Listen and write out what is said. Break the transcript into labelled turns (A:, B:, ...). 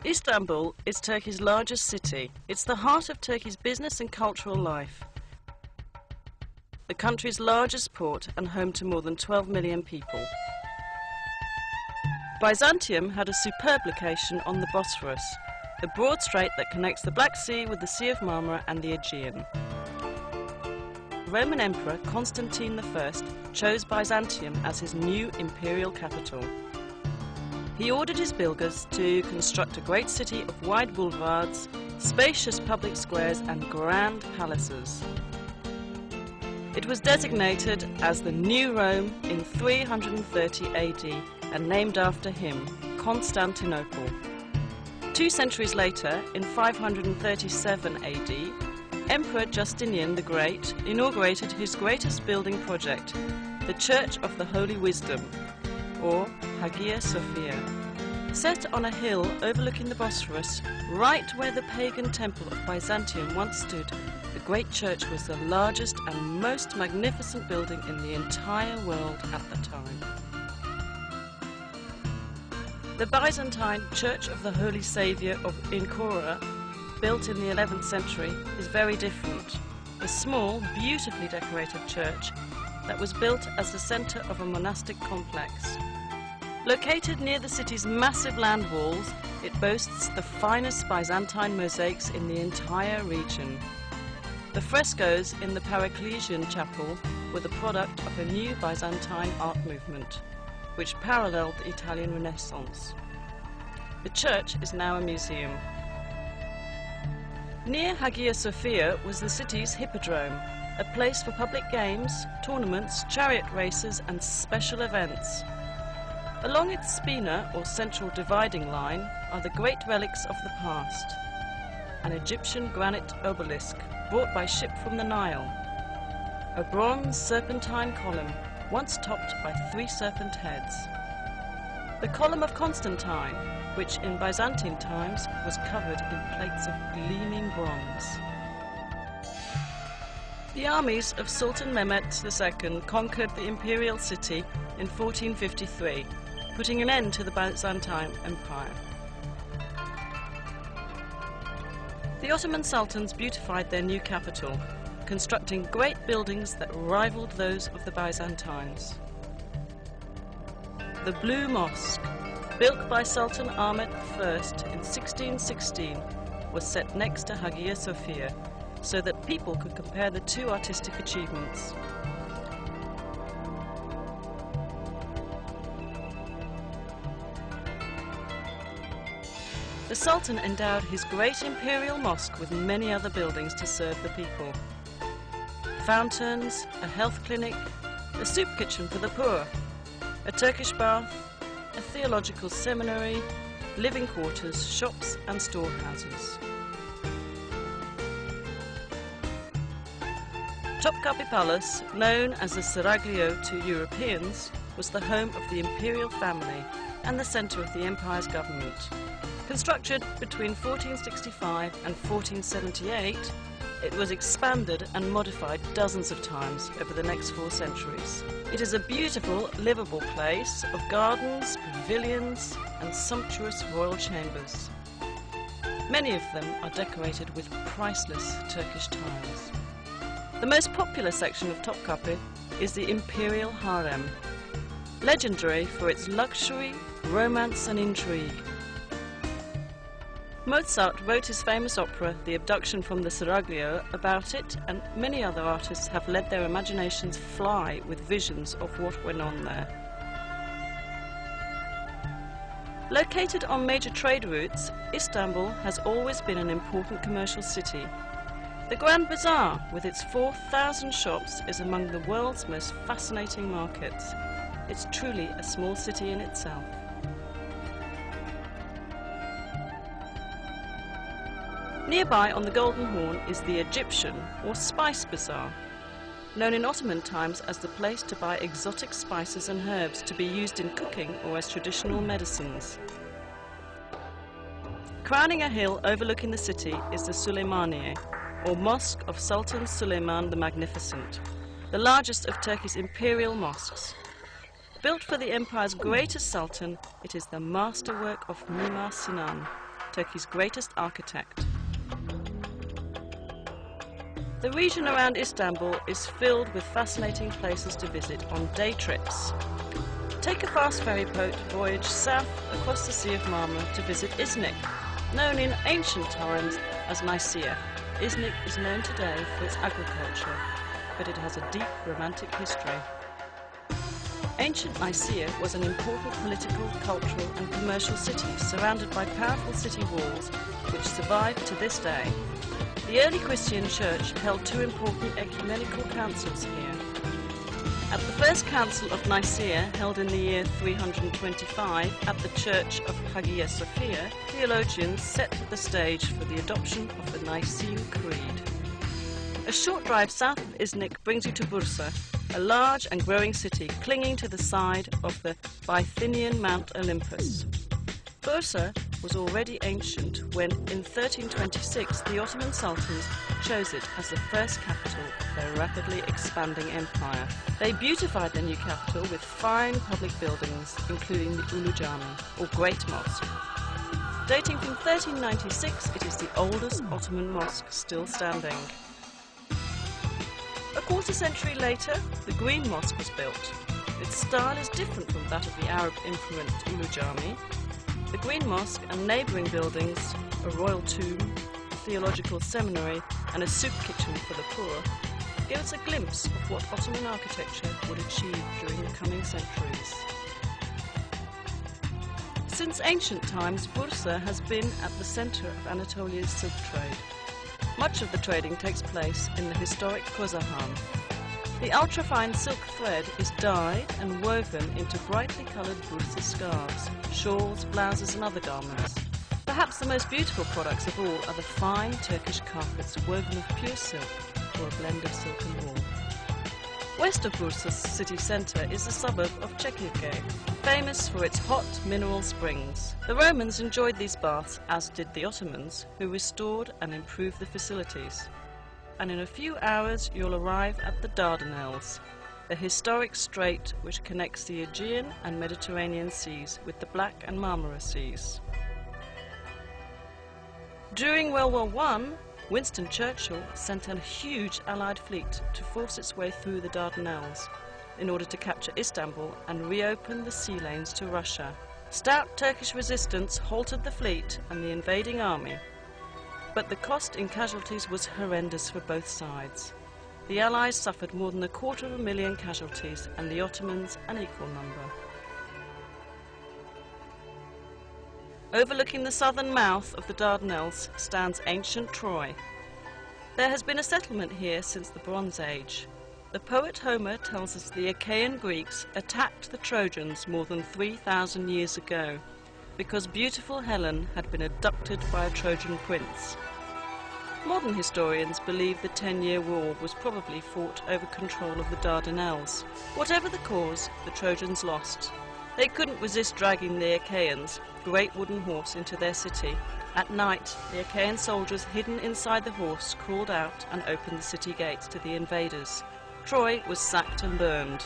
A: Istanbul is Turkey's largest city. It's the heart of Turkey's business and cultural life. The country's largest port and home to more than 12 million people. Byzantium had a superb location on the Bosphorus, the broad strait that connects the Black Sea with the Sea of Marmara and the Aegean. Roman Emperor Constantine I chose Byzantium as his new imperial capital. He ordered his builders to construct a great city of wide boulevards, spacious public squares and grand palaces. It was designated as the New Rome in 330 AD and named after him, Constantinople. 2 centuries later, in 537 AD, Emperor Justinian the Great inaugurated his greatest building project, the Church of the Holy Wisdom, or Hagia Sophia. Set on a hill overlooking the Bosphorus, right where the pagan temple of Byzantium once stood, the great church was the largest and most magnificent building in the entire world at the time. The Byzantine Church of the Holy Saviour of Ankara, built in the 11th century, is very different. A small, beautifully decorated church that was built as the centre of a monastic complex. Located near the city's massive land walls, it boasts the finest Byzantine mosaics in the entire region. The frescoes in the Paracelsian Chapel were the product of a new Byzantine art movement, which paralleled the Italian Renaissance. The church is now a museum. Near Hagia Sophia was the city's hippodrome, a place for public games, tournaments, chariot races and special events. Along its spina, or central dividing line, are the great relics of the past. An Egyptian granite obelisk brought by ship from the Nile. A bronze serpentine column, once topped by 3 serpent heads. The Column of Constantine, which in Byzantine times was covered in plates of gleaming bronze. The armies of Sultan Mehmet II conquered the imperial city in 1453, putting an end to the Byzantine Empire. The Ottoman sultans beautified their new capital, constructing great buildings that rivaled those of the Byzantines. The Blue Mosque, built by Sultan Ahmet I in 1616, was set next to Hagia Sophia, so that people could compare the 2 artistic achievements. The Sultan endowed his great imperial mosque with many other buildings to serve the people. Fountains, a health clinic, a soup kitchen for the poor, a Turkish bath, a theological seminary, living quarters, shops and storehouses. Topkapi Palace, known as the Seraglio to Europeans, was the home of the imperial family and the centre of the empire's government. Constructed between 1465 and 1478, it was expanded and modified dozens of times over the next 4 centuries. It is a beautiful, livable place of gardens, pavilions and sumptuous royal chambers. Many of them are decorated with priceless Turkish tiles. The most popular section of Topkapi is the Imperial Harem, legendary for its luxury, romance and intrigue. Mozart wrote his famous opera, The Abduction from the Seraglio, about it, and many other artists have let their imaginations fly with visions of what went on there. Located on major trade routes, Istanbul has always been an important commercial city. The Grand Bazaar, with its 4,000 shops, is among the world's most fascinating markets. It's truly a small city in itself. Nearby on the Golden Horn is the Egyptian, or Spice Bazaar, known in Ottoman times as the place to buy exotic spices and herbs to be used in cooking or as traditional medicines. Crowning a hill overlooking the city is the Süleymaniye, or Mosque of Sultan Süleyman the Magnificent, the largest of Turkey's imperial mosques. Built for the empire's greatest sultan, it is the masterwork of Mimar Sinan. Turkey's greatest architect. The region around Istanbul is filled with fascinating places to visit on day trips. Take a fast ferry boat voyage south across the Sea of Marmara to visit Iznik, known in ancient times as Nicaea. Iznik is known today for its agriculture, but it has a deep romantic history. Ancient Nicaea was an important political, cultural and commercial city surrounded by powerful city walls which survive to this day. The early Christian church held two important ecumenical councils here. At the first council of Nicaea, held in the year 325 at the church of Hagia Sophia, theologians set the stage for the adoption of the Nicene Creed. A short drive south of Iznik brings you to Bursa, a large and growing city clinging to the side of the Bithynian Mount Olympus. Bursa was already ancient when, in 1326, the Ottoman Sultans chose it as the first capital of their rapidly expanding empire. They beautified their new capital with fine public buildings, including the Ulu Jami, or Great Mosque. Dating from 1396, it is the oldest Ottoman mosque still standing. A quarter century later, the Green Mosque was built. Its style is different from that of the Arab-influenced Ulu Jami. The Green Mosque and neighbouring buildings, a royal tomb, a theological seminary and a soup kitchen for the poor, give us a glimpse of what Ottoman architecture would achieve during the coming centuries. Since ancient times, Bursa has been at the centre of Anatolia's silk trade. Much of the trading takes place in the historic Kozahan. The ultrafine silk thread is dyed and woven into brightly coloured Bursa scarves, shawls, blouses and other garments. Perhaps the most beautiful products of all are the fine Turkish carpets woven of pure silk, or a blend of silk and wool. West of Bursa's city centre is the suburb of Çekirge, famous for its hot mineral springs. The Romans enjoyed these baths, as did the Ottomans, who restored and improved the facilities. And in a few hours you'll arrive at the Dardanelles, the historic strait which connects the Aegean and Mediterranean seas with the Black and Marmara seas. During World War I, Winston Churchill sent a huge Allied fleet to force its way through the Dardanelles in order to capture Istanbul and reopen the sea lanes to Russia. Stout Turkish resistance halted the fleet and the invading army, but the cost in casualties was horrendous for both sides. The Allies suffered more than 250,000 casualties and the Ottomans an equal number. Overlooking the southern mouth of the Dardanelles stands ancient Troy. There has been a settlement here since the Bronze Age. The poet Homer tells us the Achaean Greeks attacked the Trojans more than 3,000 years ago because beautiful Helen had been abducted by a Trojan prince. Modern historians believe the 10-year war was probably fought over control of the Dardanelles. Whatever the cause, the Trojans lost. They couldn't resist dragging the Achaeans, great wooden horse, into their city. At night, the Achaean soldiers hidden inside the horse crawled out and opened the city gates to the invaders. Troy was sacked and burned.